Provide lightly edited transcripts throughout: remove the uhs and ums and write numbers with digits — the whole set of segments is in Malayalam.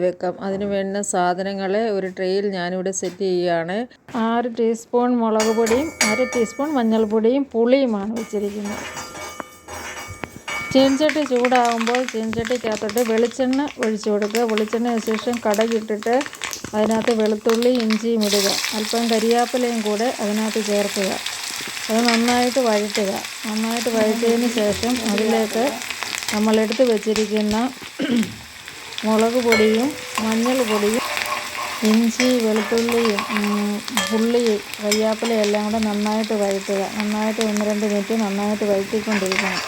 വെക്കാം. അതിന് വേണ്ട സാധനങ്ങൾ ഒരു ട്രേയിൽ ഞാനിവിടെ സെറ്റ് ചെയ്യുകയാണ്. 6 ടീസ്പൂൺ മുളക് പൊടിയും 1/2 ടീസ്പൂൺ മഞ്ഞൾപ്പൊടിയും പുളിയുമാണ് വെച്ചിരിക്കുന്നത്. ചീനച്ചട്ടി ചൂടാകുമ്പോൾ ചീനച്ചട്ടിക്കകത്തോട്ട് വെളിച്ചെണ്ണ ഒഴിച്ചു കൊടുക്കുക. വെളിച്ചെണ്ണയ്ക്ക് ശേഷം കടുകിട്ടിട്ട് അതിനകത്ത് വെളുത്തുള്ളി ഇഞ്ചിയും ഇടുക. അല്പം കരിയാപ്പിലയും കൂടെ അതിനകത്ത് ചേർക്കുക. അത് നന്നായിട്ട് വഴറ്റുക. നന്നായിട്ട് വഴറ്റിയതിന് ശേഷം അതിലേക്ക് നമ്മളെടുത്ത് വെച്ചിരിക്കുന്ന മുളക് പൊടിയും മഞ്ഞൾ പൊടിയും ഇഞ്ചി വെളുത്തുള്ളിയും ഉള്ളിയും കരിയാപ്പിലയും എല്ലാം കൂടെ നന്നായിട്ട് വഴറ്റുക. നന്നായിട്ട് 1-2 മിനിറ്റ് നന്നായിട്ട് വഴറ്റിക്കൊണ്ടിരിക്കണം.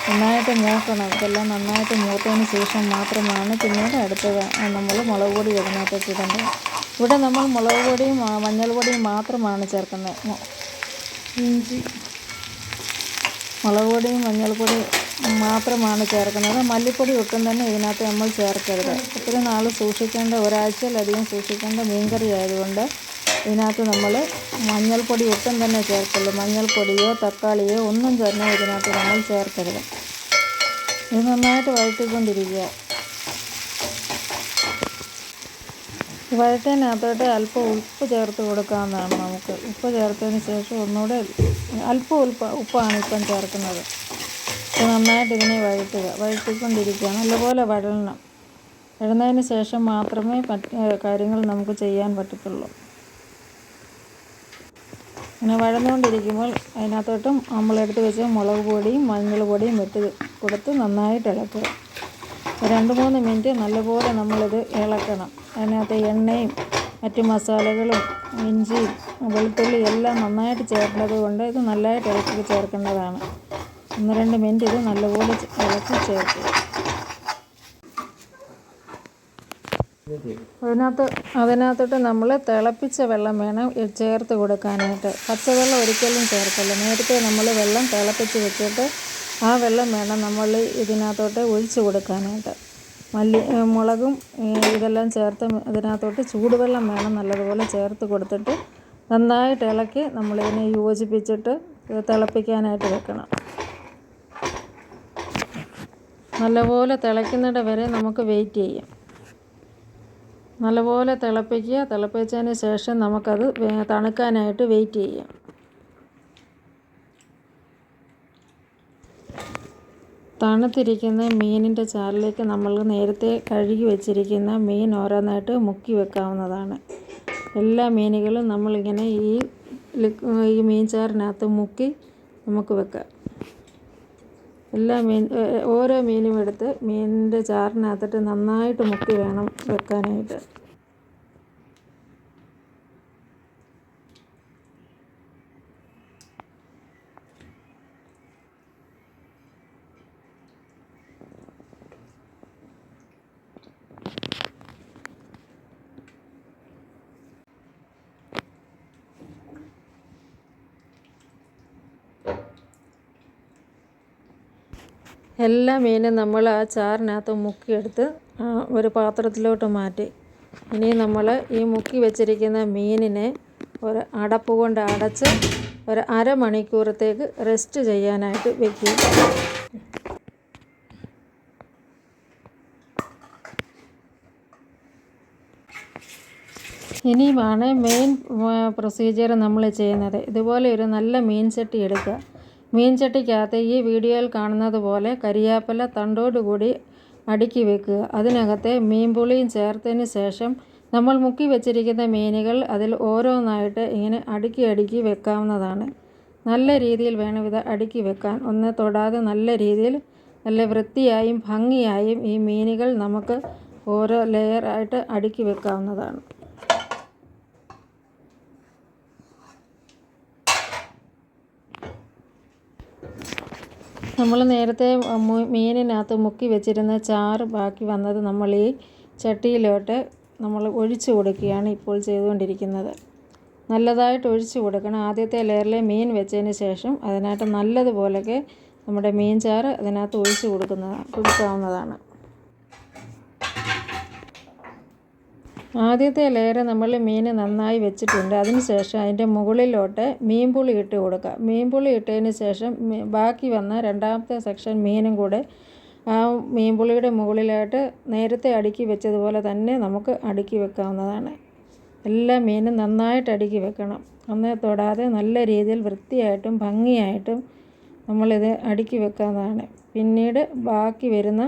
നന്നായിട്ട് മൂക്കണം. ഇതെല്ലാം നന്നായിട്ട് മൂത്തതിന് ശേഷം മാത്രമാണ് പിന്നീട് അടുത്തത് നമ്മൾ മുളക് പൊടി ഇതിനകത്തേക്ക് ഇടേണ്ടത്. ഇവിടെ നമ്മൾ മുളക് പൊടിയും മഞ്ഞൾ പൊടിയും മാത്രമാണ് ചേർക്കുന്നത്. മുളക് പൊടിയും മഞ്ഞൾപ്പൊടി മാത്രമാണ് ചേർക്കുന്നത്. മല്ലിപ്പൊടി ഒട്ടും തന്നെ ഇതിനകത്ത് നമ്മൾ ചേർക്കരുത്. ഒത്തിരി നാൾ സൂക്ഷിക്കേണ്ട, ഒരാഴ്ചയിലധികം സൂക്ഷിക്കേണ്ട മീൻകറി ആയതുകൊണ്ട് ഇതിനകത്ത് നമ്മൾ മഞ്ഞൾപ്പൊടി ഒട്ടും തന്നെ ചേർക്കുള്ളൂ. മഞ്ഞൾപ്പൊടിയോ തക്കാളിയോ ഒന്നും തന്നെ ഇതിനകത്ത് നമ്മൾ ചേർക്കരുത്. ഇത് നന്നായിട്ട് വഴറ്റിക്കൊണ്ടിരിക്കുക. വഴറ്റിനകത്തോട്ട് അല്പം ഉപ്പ് ചേർത്ത് കൊടുക്കാവുന്നതാണ് നമുക്ക്. ഉപ്പ് ചേർത്തതിന് ശേഷം ഒന്നുകൂടെ അല്പം ഉപ്പാണ് ഇപ്പം ചേർക്കുന്നത്. നന്നായിട്ട് ഇതിനെ വഴറ്റിക്കൊണ്ടിരിക്കുക. നല്ലപോലെ വഴലണം. വഴന്നതിന് ശേഷം മാത്രമേ കാര്യങ്ങൾ നമുക്ക് ചെയ്യാൻ പറ്റത്തുള്ളൂ. അങ്ങനെ വഴന്നുകൊണ്ടിരിക്കുമ്പോൾ അതിനകത്തോട്ടും നമ്മളെടുത്ത് വെച്ച് മുളക് പൊടിയും മഞ്ഞൾ പൊടിയും ഇട്ട് കൊടുത്ത് നന്നായിട്ട് ഇളക്കുക. 2-3 മിനിറ്റ് നല്ലപോലെ നമ്മളിത് ഇളക്കണം. അതിനകത്ത് എണ്ണയും മറ്റ് മസാലകളും ഇഞ്ചിയും വെളുത്തുള്ളി എല്ലാം നന്നായിട്ട് ചേർക്കുന്നത് കൊണ്ട് ഇത് നല്ലതായിട്ട് ഇളക്കി ചേർക്കേണ്ടതാണ്. 1-2 മിനിറ്റ് ഇത് നല്ലപോലെ ഇളക്കി ചേർക്കുക. അതിനകത്തോട്ട് നമ്മൾ തിളപ്പിച്ച വെള്ളം വേണം ചേർത്ത് കൊടുക്കാനായിട്ട്. പച്ചവെള്ളം ഒരിക്കലും ചേർക്കല്ല. നേരത്തെ നമ്മൾ വെള്ളം തിളപ്പിച്ച് വെച്ചിട്ട് ആ വെള്ളം വേണം നമ്മൾ ഇതിനകത്തോട്ട് ഒഴിച്ച് കൊടുക്കാനായിട്ട്. മുളകും ഇതെല്ലാം ചേർത്ത് അതിനകത്തോട്ട് ചൂടുവെള്ളം വേണം നല്ലതുപോലെ ചേർത്ത് കൊടുത്തിട്ട് നന്നായിട്ട് ഇളക്കി നമ്മളിതിനെ യോജിപ്പിച്ചിട്ട് തിളപ്പിക്കാനായിട്ട് വെക്കണം. നല്ലപോലെ തിളയ്ക്കുന്നിടം വരെ നമുക്ക് വെയിറ്റ് ചെയ്യാം. നല്ലപോലെ തിളപ്പിക്കുക. തിളപ്പിച്ചതിന് ശേഷം നമുക്കത് തണുക്കാനായിട്ട് വെയിറ്റ് ചെയ്യാം. തണുത്തിരിക്കുന്ന മീനിൻ്റെ ചാറിലേക്ക് നമ്മൾ നേരത്തെ കഴുകി വെച്ചിരിക്കുന്ന മീൻ ഓരോന്നായിട്ട് മുക്കി വെക്കാവുന്നതാണ്. എല്ലാ മീനുകളും നമ്മളിങ്ങനെ ഈ മീൻ ചാറിനകത്ത് മുക്കി നമുക്ക് വെക്കാം. ഓരോ മീനും എടുത്ത് മീനിൻ്റെ ചാറിനകത്തിട്ട് നന്നായിട്ട് മുക്കി വേണം വെക്കാനായിട്ട്. എല്ലാ മീനും നമ്മൾ ആ ചാറിനകത്ത് മുക്കിയെടുത്ത് ഒരു പാത്രത്തിലോട്ട് മാറ്റി. ഇനി നമ്മൾ ഈ മുക്കി വെച്ചിരിക്കുന്ന മീനിനെ ഒരു അടപ്പ് കൊണ്ട് അടച്ച് ഒരു അരമണിക്കൂറത്തേക്ക് റെസ്റ്റ് ചെയ്യാനായിട്ട് വെക്കുക. ഇനിയുമാണ് മെയിൻ പ്രൊസീജിയർ നമ്മൾ ചെയ്യുന്നത്. ഇതുപോലെ ഒരു നല്ല മീൻ ചട്ടി എടുക്കുക. മീൻ ചട്ടിക്കകത്ത് ഈ വീഡിയോയിൽ കാണുന്നത് പോലെ കരിയാപ്പില തണ്ടോടുകൂടി അടുക്കി വെക്കുക. അതിനകത്ത് മീൻപുളിയും ചേർത്തതിന് ശേഷം നമ്മൾ മുക്കി വെച്ചിരിക്കുന്ന മീനുകൾ അതിൽ ഓരോന്നായിട്ട് ഇങ്ങനെ അടുക്കി വെക്കാവുന്നതാണ്. നല്ല രീതിയിൽ വേണം ഇത് അടുക്കി വെക്കാൻ. ഒന്ന് തൊടാതെ നല്ല രീതിയിൽ നല്ല വൃത്തിയായും ഭംഗിയായും ഈ മീനുകൾ നമുക്ക് ഓരോ ലെയറായിട്ട് അടുക്കി വെക്കാവുന്നതാണ്. നമ്മൾ നേരത്തെ മീനിനകത്ത് മുക്കി വെച്ചിരുന്ന ചാറ് ബാക്കി വന്നത് നമ്മൾ ഈ ചട്ടിയിലോട്ട് നമ്മൾ ഒഴിച്ചു കൊടുക്കുകയാണ് ഇപ്പോൾ ചെയ്തുകൊണ്ടിരിക്കുന്നത്. നല്ലതായിട്ട് ഒഴിച്ചു കൊടുക്കണം. ആദ്യത്തെ ലെയറിലെ മീൻ വെച്ചതിന് ശേഷം അതിനകത്ത് നല്ലതുപോലൊക്കെ നമ്മുടെ മീൻ ചാറ് അതിനകത്ത് ഒഴിച്ചു കൊടുക്കാവുന്നതാണ്. ആദ്യത്തെ ലെയർ നമ്മൾ മീൻ നന്നായി വെച്ചിട്ടുണ്ട്. അതിന് ശേഷം അതിൻ്റെ മുകളിലോട്ട് മീൻപുളി ഇട്ട് കൊടുക്കുക. മീൻപുളി ഇട്ടതിന് ശേഷം ബാക്കി വന്ന രണ്ടാമത്തെ സെക്ഷൻ മീനും കൂടെ ആ മീൻപുളിയുടെ മുകളിലായിട്ട് നേരത്തെ അടുക്കി വെച്ചതുപോലെ തന്നെ നമുക്ക് അടുക്കി വെക്കാവുന്നതാണ്. എല്ലാ മീനും നന്നായിട്ട് അടുക്കി വെക്കണം. ഒന്നേ തൊടാതെ നല്ല രീതിയിൽ വൃത്തിയായിട്ടും ഭംഗിയായിട്ടും നമ്മളിത് അടുക്കി വെക്കാവുന്നതാണ്. പിന്നീട് ബാക്കി വരുന്ന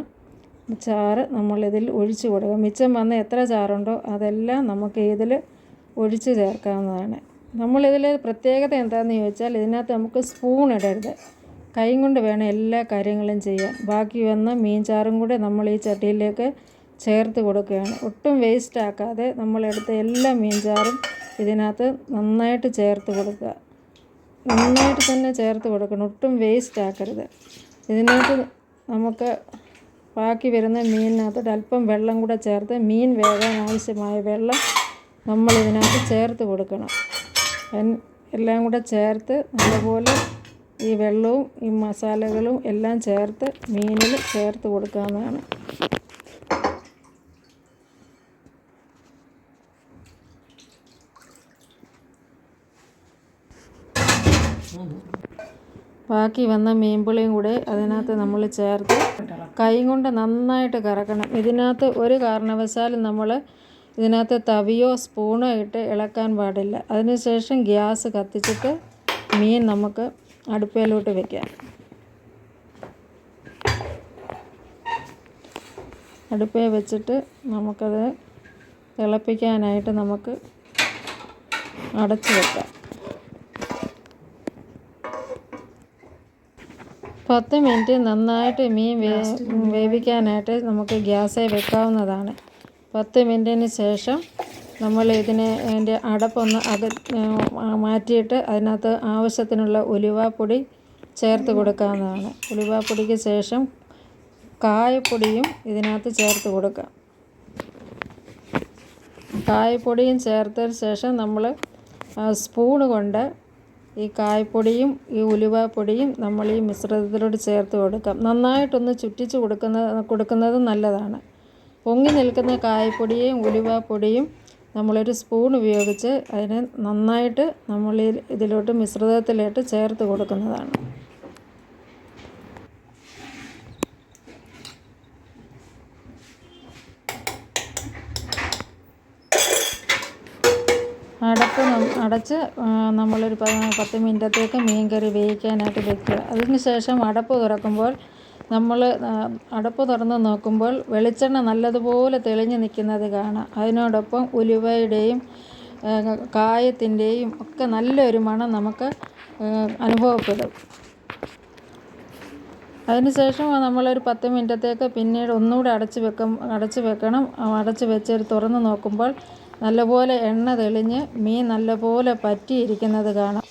ചാറ് നമ്മളിതിൽ ഒഴിച്ച് കൊടുക്കുക. മിച്ചം വന്ന എത്ര ചാറുണ്ടോ അതെല്ലാം നമുക്ക് ഇതിൽ ഒഴിച്ച് ചേർക്കാവുന്നതാണ്. നമ്മളിതിൽ പ്രത്യേകത എന്താണെന്ന് ചോദിച്ചാൽ ഇതിനകത്ത് നമുക്ക് സ്പൂൺ ഇടരുത്. കൈ കൊണ്ട് വേണം എല്ലാ കാര്യങ്ങളും ചെയ്യാൻ. ബാക്കി വന്ന മീൻ ചാറും കൂടെ നമ്മൾ ഈ ചട്ടിയിലേക്ക് ചേർത്ത് കൊടുക്കുകയാണ്. ഒട്ടും വേസ്റ്റ് ആക്കാതെ നമ്മളെടുത്ത എല്ലാ മീൻ ചാറും ഇതിനകത്ത് നന്നായിട്ട് ചേർത്ത് കൊടുക്കുക. നന്നായിട്ട് തന്നെ ചേർത്ത് കൊടുക്കണം, ഒട്ടും വേസ്റ്റ് ആക്കരുത്. ഇതിനകത്ത് നമുക്ക് ബാക്കി വരുന്ന മീനിനകത്തോട്ട് അല്പം വെള്ളം കൂടെ ചേർത്ത് മീൻ വേകാൻ ആവശ്യമായ വെള്ളം നമ്മളിതിനകത്ത് ചേർത്ത് കൊടുക്കണം. എല്ലാം കൂടെ ചേർത്ത് നല്ലപോലെ ഈ വെള്ളവും ഈ മസാലകളും എല്ലാം ചേർത്ത് മീനിൽ ചേർത്ത് കൊടുക്കാവുന്നതാണ്. ബാക്കി വന്ന മീൻപുളിയും കൂടെ അതിനകത്ത് നമ്മൾ ചേർത്ത് കൈ കൊണ്ട് നന്നായിട്ട് കറക്കണം. ഇതിനകത്ത് ഒരു കാരണവശാലും നമ്മൾ ഇതിനകത്ത് തവിയോ സ്പൂണോ ഇട്ട് ഇളക്കാൻ പാടില്ല. അതിനുശേഷം ഗ്യാസ് കത്തിച്ചിട്ട് മീൻ നമുക്ക് അടുപ്പയിലോട്ട് വെക്കാം. അടുപ്പയിൽ വെച്ചിട്ട് നമുക്കത് തിളപ്പിക്കാനായിട്ട് നമുക്ക് അടച്ച് വെക്കാം. 10 മിനിറ്റ് നന്നായിട്ട് മീൻ വേവിക്കാനായിട്ട് നമുക്ക് ഗ്യാസിൽ വെക്കാവുന്നതാണ്. 10 മിനിറ്റിന് ശേഷം നമ്മൾ അതിൻ്റെ അടപ്പൊന്ന് മാറ്റിയിട്ട് അതിനകത്ത് ആവശ്യത്തിനുള്ള ഉലുവാപ്പൊടി ചേർത്ത് കൊടുക്കാവുന്നതാണ്. ഉലുവാപ്പൊടിക്ക് ശേഷം കായപ്പൊടിയും ഇതിനകത്ത് ചേർത്ത് കൊടുക്കാം. കായപ്പൊടിയും ചേർത്തതിന് ശേഷം നമ്മൾ സ്പൂണ് കൊണ്ട് ഈ കായപ്പൊടിയും ഈ ഉലുവാപ്പൊടിയും നമ്മൾ ഈ മിശ്രിതത്തിലോട്ട് ചേർത്ത് കൊടുക്കാം. നന്നായിട്ടൊന്ന് ചുറ്റിച്ച് കൊടുക്കുന്നത് നല്ലതാണ്. പൊങ്ങി നിൽക്കുന്ന കായപ്പൊടിയും ഉലുവാപ്പൊടിയും നമ്മളൊരു സ്പൂൺ ഉപയോഗിച്ച് അതിനെ നന്നായിട്ട് നമ്മൾ ഇതിലോട്ട് മിശ്രിതത്തിലോട്ട് ചേർത്ത് കൊടുക്കുന്നതാണ്. അടച്ച് നമ്മളൊരു 10 മിനിറ്റത്തേക്ക് മീൻ കറി വേവിക്കാനായിട്ട് വെക്കുക. അതിന് ശേഷം അടപ്പ് തുറക്കുമ്പോൾ നമ്മൾ അടപ്പ് തുറന്ന് നോക്കുമ്പോൾ വെളിച്ചെണ്ണ നല്ലതുപോലെ തെളിഞ്ഞ് നിൽക്കുന്നത് കാണാം. അതിനോടൊപ്പം ഉലുവയുടെയും കായത്തിൻ്റെയും ഒക്കെ നല്ലൊരു മണം നമുക്ക് അനുഭവപ്പെടും. അതിനുശേഷം നമ്മളൊരു 10 മിനിറ്റത്തേക്ക് പിന്നീട് ഒന്നുകൂടെ അടച്ച് വെക്കണം. അടച്ച് വെച്ച് തുറന്ന് നോക്കുമ്പോൾ നല്ലപോലെ എണ്ണ തെളിഞ്ഞ് മീൻ നല്ലപോലെ പറ്റിയിരിക്കുന്നത് കാണാം.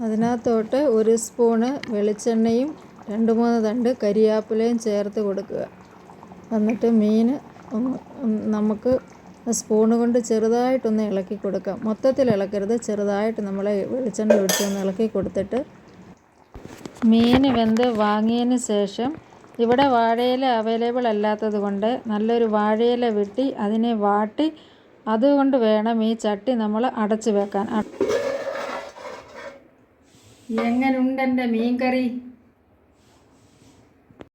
അതിനകത്തോട്ട് 1 സ്പൂണ് വെളിച്ചെണ്ണയും 2-3 തണ്ട് കരിയാപ്പിലയും ചേർത്ത് കൊടുക്കുക. എന്നിട്ട് മീൻ നമുക്ക് സ്പൂണ് കൊണ്ട് ചെറുതായിട്ടൊന്ന് ഇളക്കി കൊടുക്കാം. മൊത്തത്തിൽ ഇളക്കരുത്, ചെറുതായിട്ട് നമ്മൾ വെളിച്ചെണ്ണ ഒഴിച്ചൊന്ന് ഇളക്കി കൊടുത്തിട്ട് മീൻ വെന്ത് വാങ്ങിയതിന് ശേഷം ഇവിടെ വാഴയില അവൈലബിൾ അല്ലാത്തത് കൊണ്ട് നല്ലൊരു വാഴയില വെട്ടി അതിനെ വാട്ടി അതുകൊണ്ട് വേണം ഈ ചട്ടി നമ്മൾ അടച്ചു വെക്കാൻ. എങ്ങനുണ്ട് എൻ്റെ മീൻ കറി?